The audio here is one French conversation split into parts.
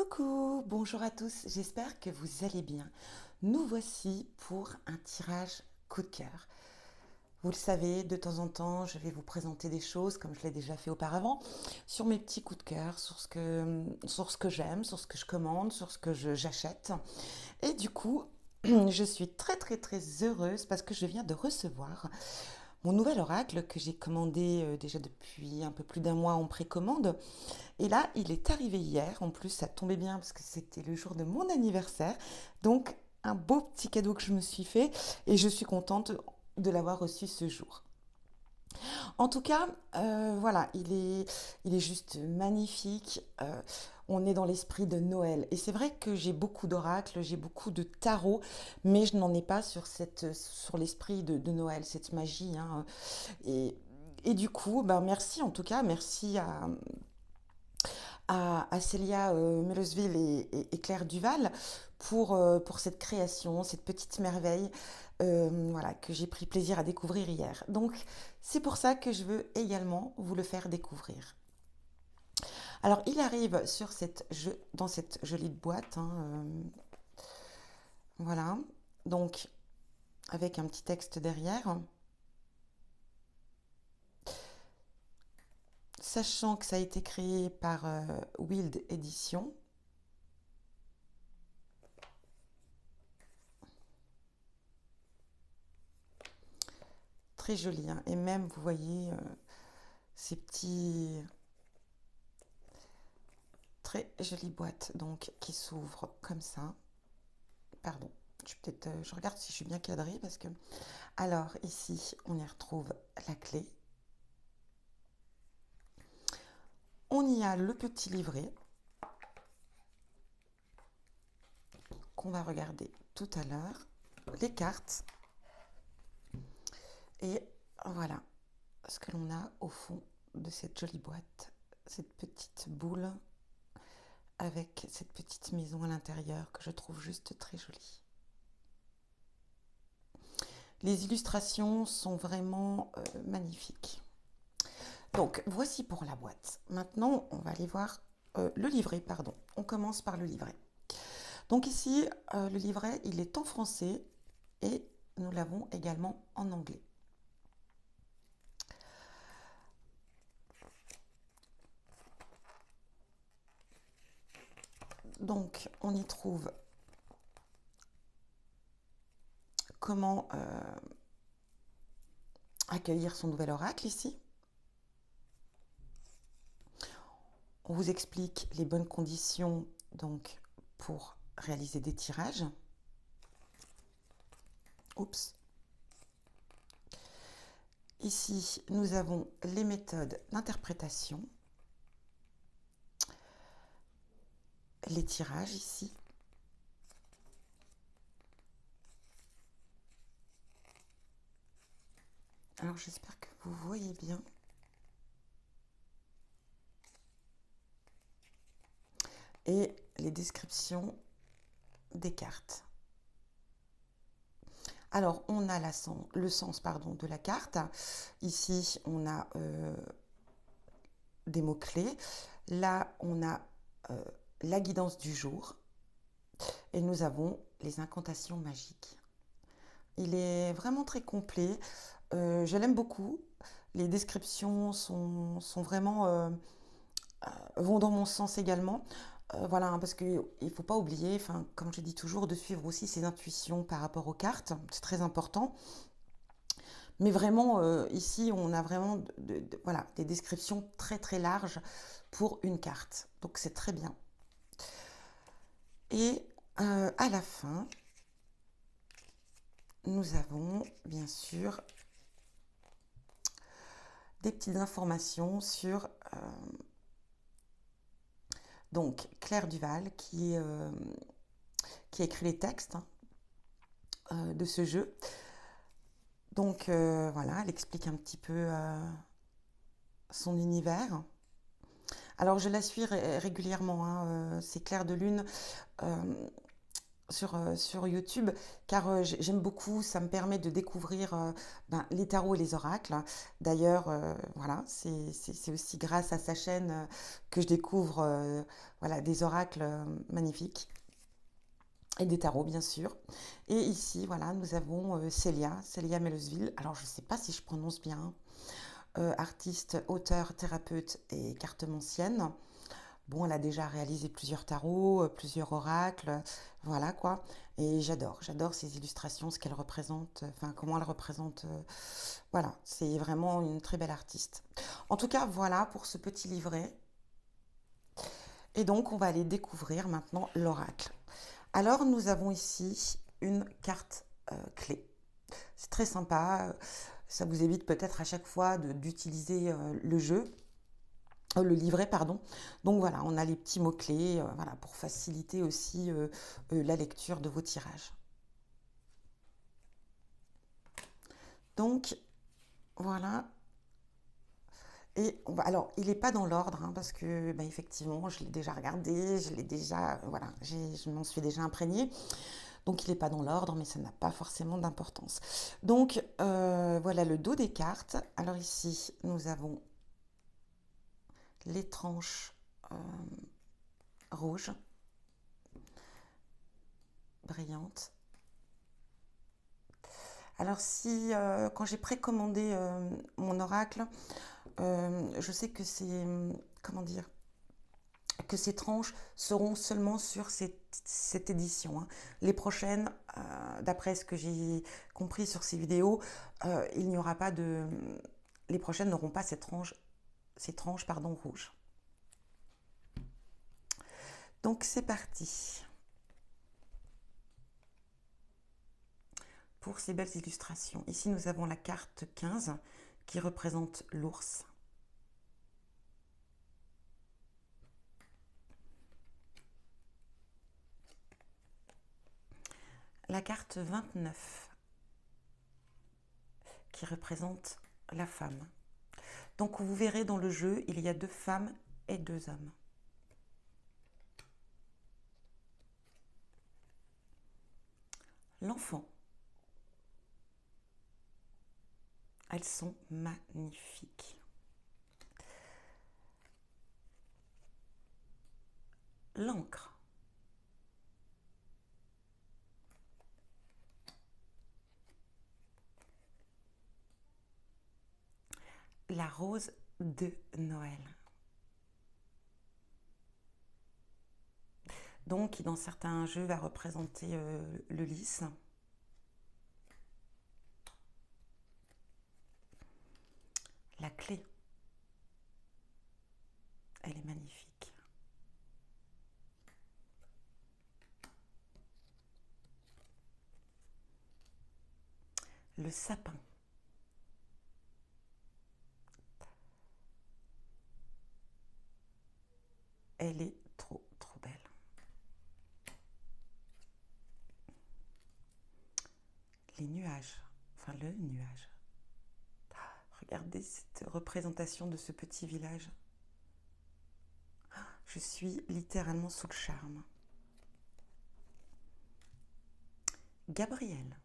Coucou, bonjour à tous, j'espère que vous allez bien. Nous voici pour un tirage coup de cœur. Vous le savez, de temps en temps, je vais vous présenter des choses, comme je l'ai déjà fait auparavant, sur mes petits coups de cœur, sur ce que j'aime, sur ce que je commande, sur ce que j'achète. Et du coup, je suis très très très heureuse parce que je viens de recevoir mon nouvel oracle que j'ai commandé déjà depuis un peu plus d'un mois en précommande. Et là, il est arrivé hier. En plus, ça tombait bien parce que c'était le jour de mon anniversaire. Donc, un beau petit cadeau que je me suis fait et je suis contente de l'avoir reçu ce jour. En tout cas, voilà, il est juste magnifique. On est dans l'esprit de Noël. Et c'est vrai que j'ai beaucoup d'oracles, j'ai beaucoup de tarots, mais je n'en ai pas sur l'esprit de Noël, cette magie, hein. Et, et du coup, ben merci en tout cas, merci à Célia Melosville et Claire Duval pour cette création, cette petite merveille voilà, que j'ai pris plaisir à découvrir hier. Donc c'est pour ça que je veux également vous le faire découvrir. Alors il arrive dans cette jolie boîte, hein, voilà, donc avec un petit texte derrière. Sachant que ça a été créé par Wild Edition. Très joli, hein. Et même, vous voyez, ces petits... Très jolie boîte, donc, qui s'ouvre comme ça. Pardon, je regarde si je suis bien cadrée, parce que... Alors, ici, on y retrouve la clé. On y a le petit livret qu'on va regarder tout à l'heure. Les cartes. Et voilà ce que l'on a au fond de cette jolie boîte. Cette petite boule avec cette petite maison à l'intérieur que je trouve juste très jolie. Les illustrations sont vraiment magnifiques. Donc, voici pour la boîte. Maintenant, on va aller voir le livret, pardon. On commence par le livret. Donc ici, le livret, il est en français et nous l'avons également en anglais. Donc, on y trouve comment accueillir son nouvel oracle ici. On vous explique les bonnes conditions donc pour réaliser des tirages. Oups. Ici, nous avons les méthodes d'interprétation, les tirages ici. Alors j'espère que vous voyez bien. Et les descriptions des cartes. Alors on a le sens de la carte. Ici on a des mots-clés. Là on a la guidance du jour. Et nous avons les incantations magiques. Il est vraiment très complet. Je l'aime beaucoup. Les descriptions sont vraiment vont dans mon sens également. Voilà, hein, parce qu'il ne faut pas oublier, enfin, comme je dis toujours, de suivre aussi ses intuitions par rapport aux cartes. C'est très important. Mais vraiment, ici, on a vraiment voilà, des descriptions très très larges pour une carte. Donc c'est très bien. Et à la fin, nous avons bien sûr des petites informations sur donc Claire Duval qui a écrit les textes de ce jeu. Donc voilà, elle explique un petit peu son univers. Alors je la suis régulièrement, hein, c'est Claire de Lune. sur YouTube, car j'aime beaucoup, ça me permet de découvrir les tarots et les oracles. D'ailleurs, voilà, c'est aussi grâce à sa chaîne que je découvre voilà, des oracles magnifiques. Et des tarots, bien sûr. Et ici, voilà, nous avons Célia Mellesville. Alors, je ne sais pas si je prononce bien. Artiste, auteur, thérapeute et cartomancienne. Bon, elle a déjà réalisé plusieurs tarots, plusieurs oracles, voilà quoi. Et j'adore ces illustrations, ce qu'elle représente, enfin comment elle représente. Voilà, c'est vraiment une très belle artiste. En tout cas, voilà pour ce petit livret. Et donc, on va aller découvrir maintenant l'oracle. Alors, nous avons ici une carte clé. C'est très sympa. Ça vous évite peut-être à chaque fois d'utiliser le livret, pardon. Donc voilà, on a les petits mots-clés voilà, pour faciliter aussi la lecture de vos tirages. Donc voilà. Et alors, il n'est pas dans l'ordre, hein, parce que effectivement, je l'ai déjà regardé, je l'ai déjà, voilà, je m'en suis déjà imprégnée. Donc il n'est pas dans l'ordre, mais ça n'a pas forcément d'importance. Donc voilà le dos des cartes. Alors ici, nous avons les tranches rouges, brillantes. Alors si, quand j'ai précommandé mon oracle, je sais que c'est, comment dire, que ces tranches seront seulement sur cette édition, hein. Les prochaines, d'après ce que j'ai compris sur ces vidéos, il n'y aura pas de... Les prochaines n'auront pas ces tranches pardon, rouges. Donc c'est parti pour ces belles illustrations. Ici nous avons la carte 15 qui représente l'ours. La carte 29 qui représente la femme. Donc vous verrez dans le jeu, il y a 2 femmes et 2 hommes. L'enfant. Elles sont magnifiques. L'encre. La rose de Noël. Donc, qui dans certains jeux va représenter le lys. La clé. Elle est magnifique. Le sapin. Elle est trop belle. Les nuages, enfin le nuage. Regardez cette représentation de ce petit village. Je suis littéralement sous le charme. Gabriel.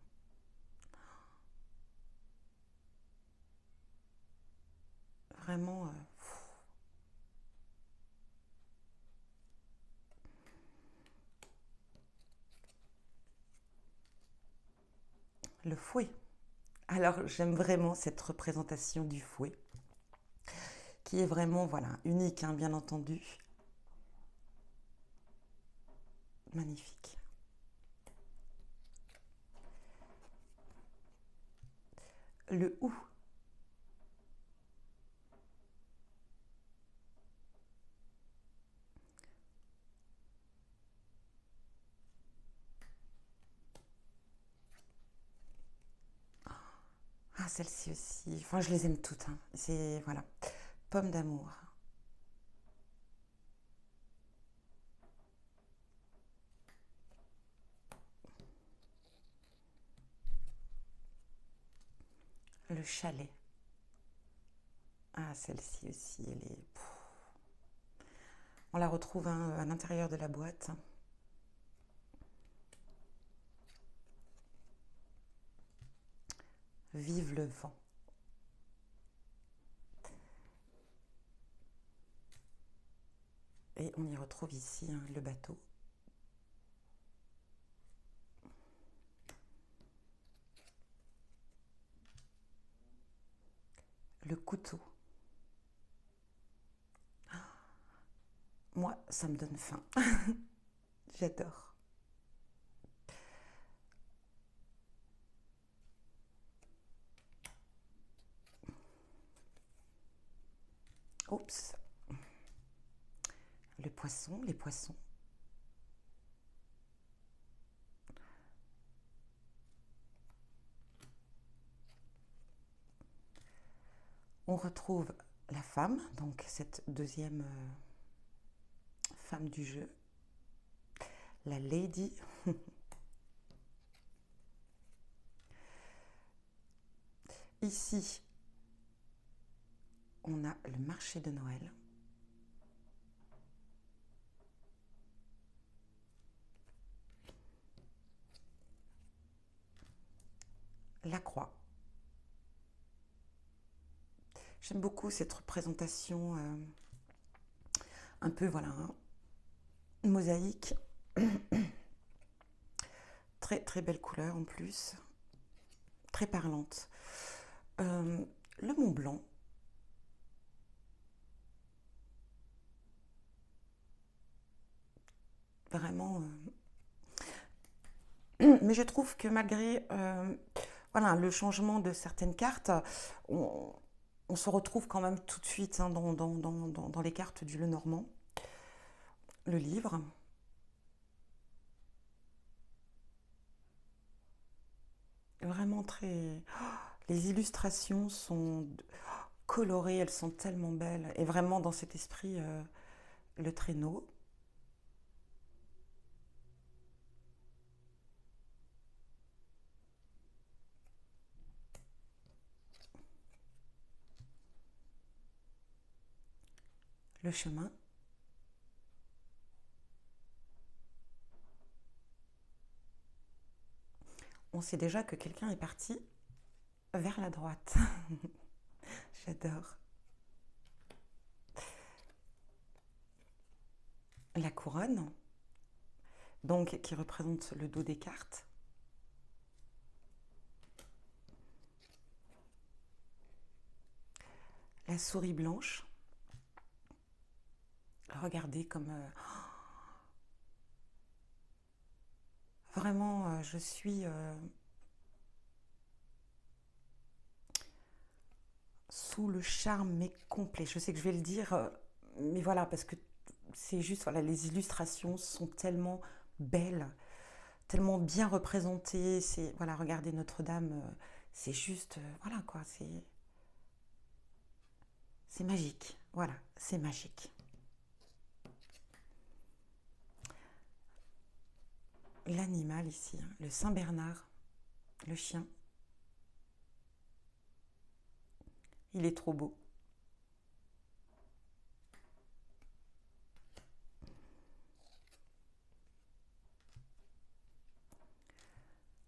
Vraiment... le fouet. Alors j'aime vraiment cette représentation du fouet, qui est vraiment voilà, unique, hein, bien entendu. Magnifique. Le hou. Ah, celle-ci aussi. Enfin, je les aime toutes, hein. C'est, voilà. Pomme d'amour. Le chalet. Ah, celle-ci aussi, elle est... On la retrouve hein, à l'intérieur de la boîte. Vive le vent. Et on y retrouve ici hein, le bateau. Le couteau. Moi, ça me donne faim. J'adore. Oups. Le poisson, les poissons. On retrouve la femme, donc cette deuxième femme du jeu, la lady. Ici, on a le marché de Noël. La croix. J'aime beaucoup cette représentation un peu, voilà, hein, mosaïque. Très, très belle couleur en plus. Très parlante. Le Mont Blanc. Vraiment. Mais je trouve que malgré voilà, le changement de certaines cartes, on se retrouve quand même tout de suite hein, dans les cartes du Lenormand. Le livre. Vraiment très... Les illustrations sont colorées, elles sont tellement belles. Et vraiment dans cet esprit, le traîneau. Le chemin. On sait déjà que quelqu'un est parti vers la droite. J'adore. La couronne, donc qui représente le dos des cartes. La souris blanche. Regardez comme... vraiment, je suis... sous le charme, mais complet. Je sais que je vais le dire, mais voilà, parce que c'est juste, voilà, les illustrations sont tellement belles, tellement bien représentées. C'est, voilà, regardez Notre-Dame, c'est juste, voilà quoi, c'est magique. Voilà, c'est magique. L'animal ici, hein, le Saint-Bernard, le chien. Il est trop beau.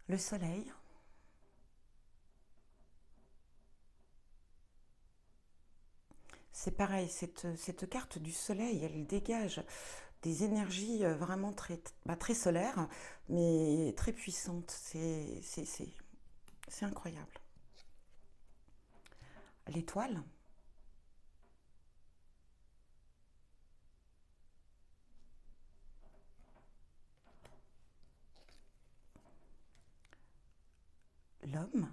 Le soleil. C'est pareil, cette carte du soleil, elle dégage des énergies vraiment très, très solaires, mais très puissantes. C'est incroyable. L'étoile. L'homme.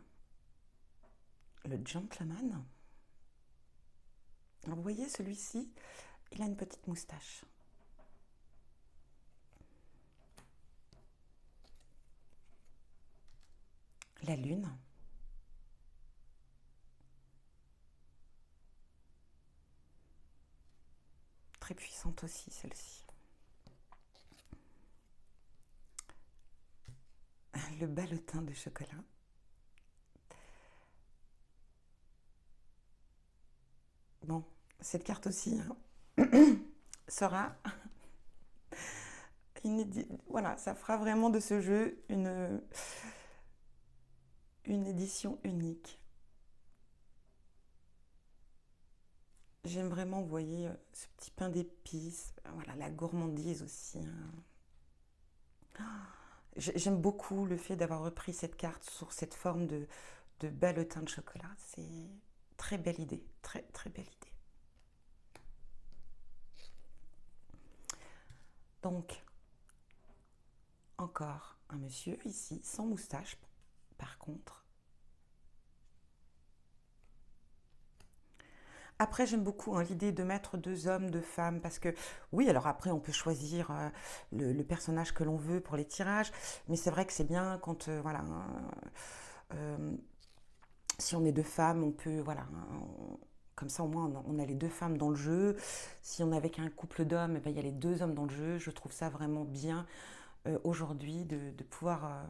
Le gentleman. Alors, vous voyez, celui-ci, il a une petite moustache. La lune. Très puissante aussi, celle-ci. Le ballotin de chocolat. Bon, cette carte aussi hein, sera inédite. Voilà, ça fera vraiment de ce jeu une édition unique. J'aime vraiment, vous voyez, ce petit pain d'épices, voilà, la gourmandise aussi, hein. J'aime beaucoup le fait d'avoir repris cette carte sur cette forme de ballotin de chocolat. C'est très belle idée, très très belle idée. Donc, encore un monsieur ici, sans moustache, par contre. Après, j'aime beaucoup hein, l'idée de mettre deux hommes, deux femmes, parce que oui, alors après, on peut choisir le personnage que l'on veut pour les tirages, mais c'est vrai que c'est bien quand, voilà, hein, euh, si on est deux femmes, on peut, voilà, hein, comme ça au moins on a les deux femmes dans le jeu. Si on est avec un couple d'hommes, eh ben, il y a les deux hommes dans le jeu. Je trouve ça vraiment bien aujourd'hui de pouvoir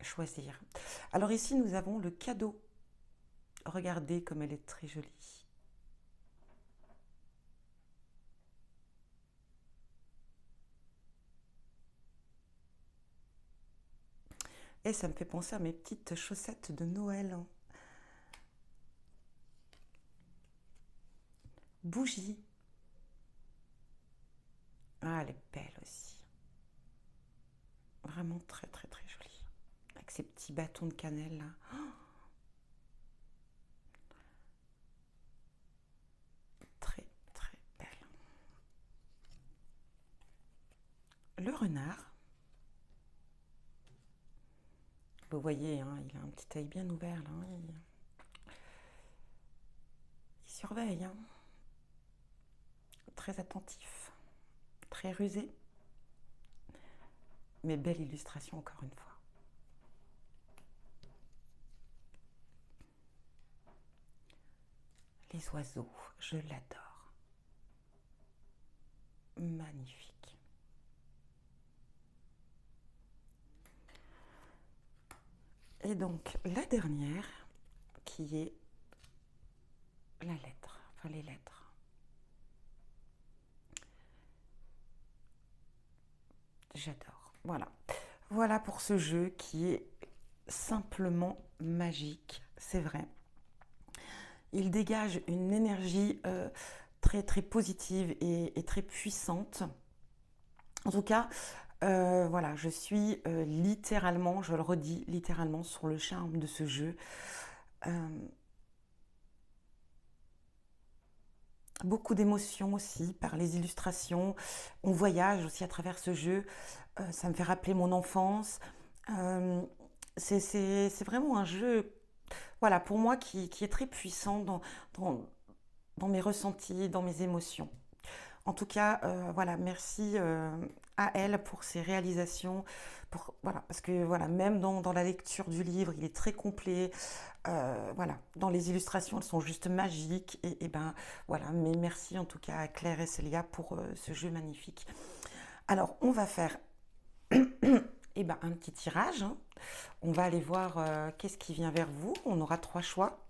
choisir. Alors ici, nous avons le cadeau. Regardez comme elle est très jolie. Et ça me fait penser à mes petites chaussettes de Noël. Bougie. Ah, elle est belle aussi. Vraiment très très très jolie. Avec ces petits bâtons de cannelle là. Très très belle. Le renard. Vous voyez, hein, il a un petit œil bien ouvert là. Il surveille. Hein. Très attentif. Très rusé. Mais belle illustration encore une fois. Les oiseaux, je l'adore. Magnifique. Et donc la dernière qui est la lettre, enfin les lettres. J'adore. Voilà. Voilà pour ce jeu qui est simplement magique, c'est vrai. Il dégage une énergie très très positive et très puissante. En tout cas, voilà, je suis littéralement, je le redis, littéralement sur le charme de ce jeu. Euh, Beaucoup d'émotions aussi par les illustrations. On voyage aussi à travers ce jeu. Ça me fait rappeler mon enfance. Euh, c'est vraiment un jeu, voilà, pour moi qui est très puissant dans, dans mes ressentis, dans mes émotions. En tout cas, voilà, merci à elle pour ses réalisations, voilà, parce que voilà, même dans la lecture du livre, il est très complet. Voilà, dans les illustrations, elles sont juste magiques. Et ben voilà, mais merci en tout cas à Claire et Célia pour ce jeu magnifique. Alors, on va faire et ben, un petit tirage. Hein. On va aller voir qu'est-ce qui vient vers vous. On aura trois choix.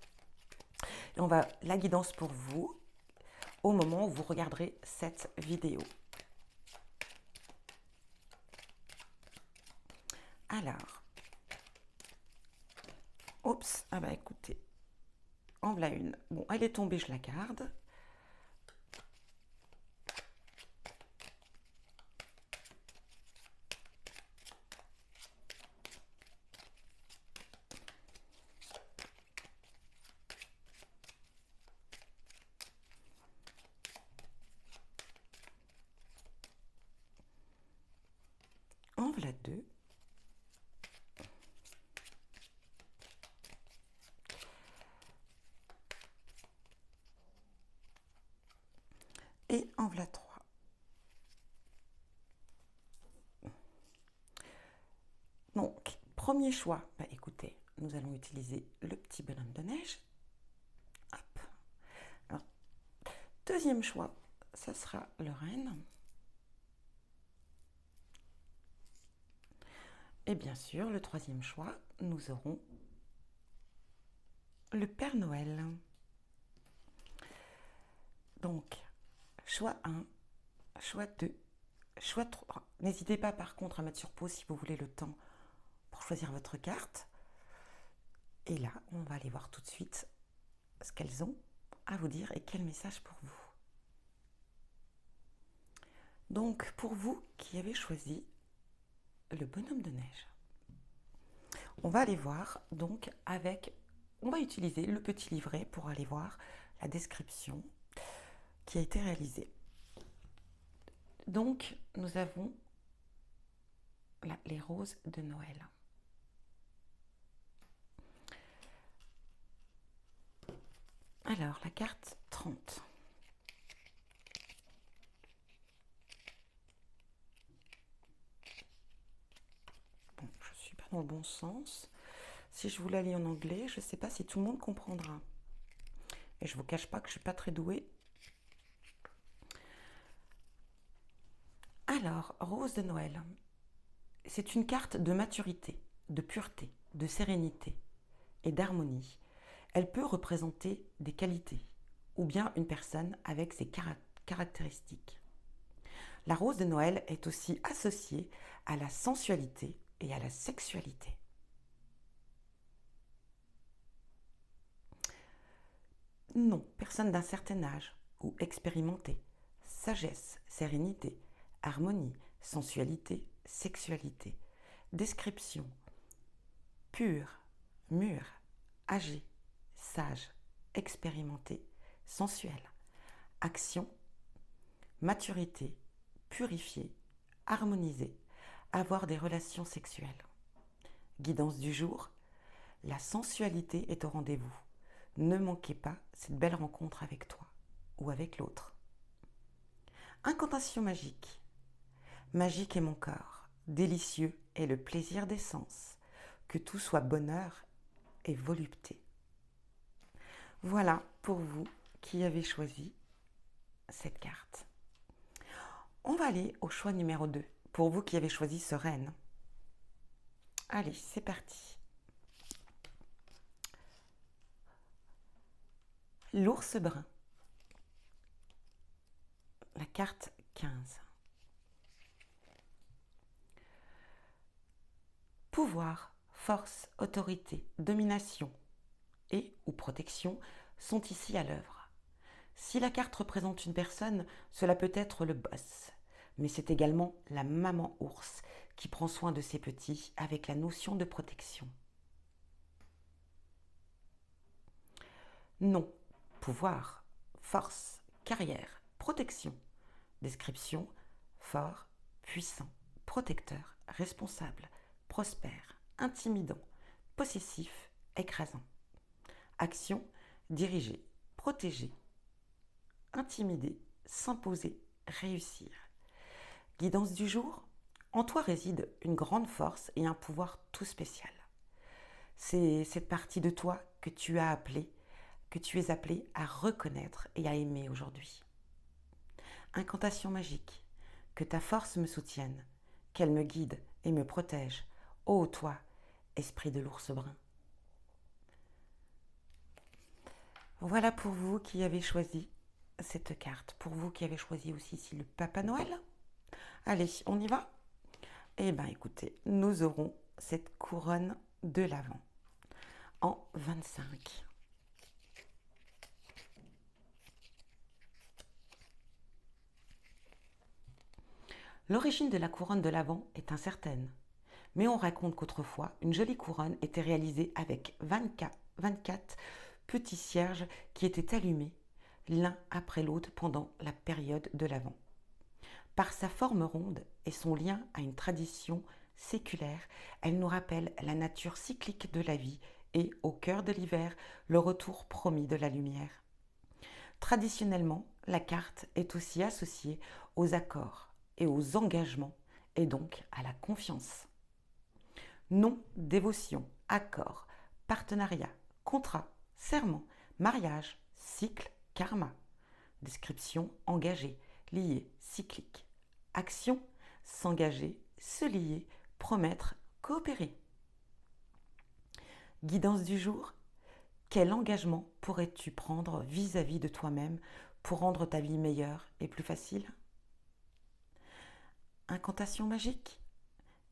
Et on va la guidance pour vous au moment où vous regarderez cette vidéo. Alors, oups, ah bah écoutez, en voilà une. Bon, elle est tombée, je la garde. En voilà deux. Et en voilà trois. Donc, premier choix, bah écoutez, nous allons utiliser le petit bonhomme de neige. Hop. Alors, deuxième choix, ça sera le renne. Et bien sûr, le troisième choix, nous aurons le Père Noël. Donc, choix 1, choix 2, choix 3. N'hésitez pas par contre à mettre sur pause si vous voulez le temps pour choisir votre carte. Et là, on va aller voir tout de suite ce qu'elles ont à vous dire et quel message pour vous. Donc, pour vous qui avez choisi le bonhomme de neige, on va aller voir donc on va utiliser le petit livret pour aller voir la description qui a été réalisée. Donc, nous avons là, les roses de Noël. Alors, la carte 30. Bon, je ne suis pas dans le bon sens. Si je vous la lis en anglais, je ne sais pas si tout le monde comprendra. Et je ne vous cache pas que je ne suis pas très douée. Alors, rose de Noël. C'est une carte de maturité, de pureté, de sérénité et d'harmonie. Elle peut représenter des qualités ou bien une personne avec ses caractéristiques. La rose de Noël est aussi associée à la sensualité et à la sexualité. Non, personne d'un certain âge ou expérimenté. Sagesse, sérénité, harmonie, sensualité, sexualité. Description. Pur, mûr, âgé, sage, expérimenté, sensuel. Action. Maturité, purifier, harmoniser, avoir des relations sexuelles. Guidance du jour. La sensualité est au rendez-vous. Ne manquez pas cette belle rencontre avec toi ou avec l'autre. Incantation magique. Magique est mon corps, délicieux est le plaisir des sens. Que tout soit bonheur et volupté. Voilà pour vous qui avez choisi cette carte. On va aller au choix numéro 2, pour vous qui avez choisi Sereine. Allez, c'est parti. L'ours brun. La carte 15. Pouvoir, force, autorité, domination et ou protection sont ici à l'œuvre. Si la carte représente une personne, cela peut être le boss, mais c'est également la maman ours qui prend soin de ses petits avec la notion de protection. Nom, pouvoir, force, carrière, protection. Description, fort, puissant, protecteur, responsable, prospère, intimidant, possessif, écrasant. Action, diriger, protéger, intimider, s'imposer, réussir. Guidance du jour, en toi réside une grande force et un pouvoir tout spécial. C'est cette partie de toi que tu es appelé à reconnaître et à aimer aujourd'hui. Incantation magique, que ta force me soutienne, qu'elle me guide et me protège. Ô toi, esprit de l'ours brun. Voilà pour vous qui avez choisi cette carte. Pour vous qui avez choisi aussi ici le Papa Noël. Allez, on y va? Eh bien écoutez, nous aurons cette couronne de l'Avent en 25. L'origine de la couronne de l'Avent est incertaine, mais on raconte qu'autrefois, une jolie couronne était réalisée avec 24 petits cierges qui étaient allumés l'un après l'autre pendant la période de l'Avent. Par sa forme ronde et son lien à une tradition séculaire, elle nous rappelle la nature cyclique de la vie et, au cœur de l'hiver, le retour promis de la lumière. Traditionnellement, la carte est aussi associée aux accords et aux engagements, et donc à la confiance. Nom, dévotion, accord, partenariat, contrat, serment, mariage, cycle, karma. Description, engagé, lié, cyclique. Action, s'engager, se lier, promettre, coopérer. Guidance du jour, quel engagement pourrais-tu prendre vis-à-vis de toi-même pour rendre ta vie meilleure et plus facile? Incantation magique.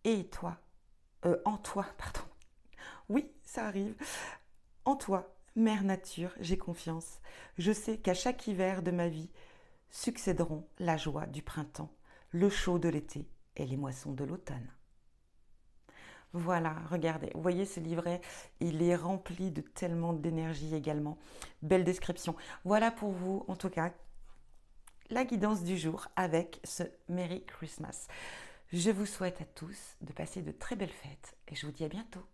Et toi, en toi, pardon. Oui, ça arrive. En toi, Mère Nature, j'ai confiance. Je sais qu'à chaque hiver de ma vie succéderont la joie du printemps, le chaud de l'été et les moissons de l'automne. Voilà, regardez, vous voyez ce livret, il est rempli de tellement d'énergie également. Belle description. Voilà pour vous, en tout cas, la guidance du jour avec ce Merry Christmas. Je vous souhaite à tous de passer de très belles fêtes et je vous dis à bientôt.